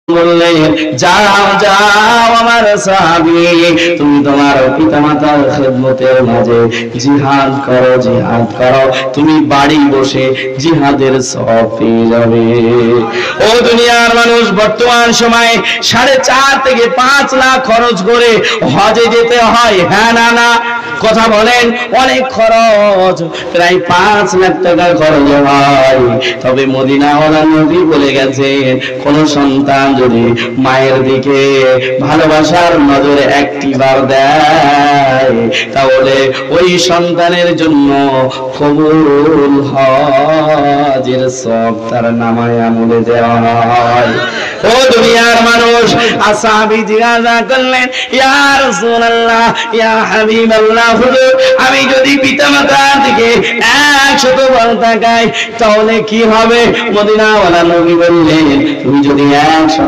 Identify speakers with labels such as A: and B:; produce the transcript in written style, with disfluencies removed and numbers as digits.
A: বললেন, যাও যাও আমার সাহাবী, তুমি তোমার পিতামাতার খেদমতের মাঝে জিহাদ করো, জিহাদ করো, তুমি বাড়ি বসে জিহাদের সওয়াব পেয়ে যাবে। ও দুনিয়ার মানুষ, বর্তমান সময়ে 4.5 থেকে 5 লাখ খরচ করে হজে যেতে হয়, হ্যাঁ না না কথা বলেন? অনেক খরচ, প্রায় 5 লাখ টাকা খরচ হয়। তবে মদিনাওয়ালা নবী বলে গেছেন, কোন সন্তান যদি মায়ের দিকে ভালোবাসার নজরে একটিবার দেয়, তাহলে ওই সন্তানের জন্য কবুল হজের সওয়াব তার নামায় আমলে দেওয়া হয়। ও দুনিয়ার মানুষ, আসহাবী জিজ্ঞাসা করলেন, ইয়া রাসূলুল্লাহ, ইয়া হাবিবাল্লাহ, হুজুর আমি যদি পিতামাতার দিকে 100 বার তাকাই তাহলে কি হবে? মদিনাওয়ালা নবী বললেন, তুমি যদি 100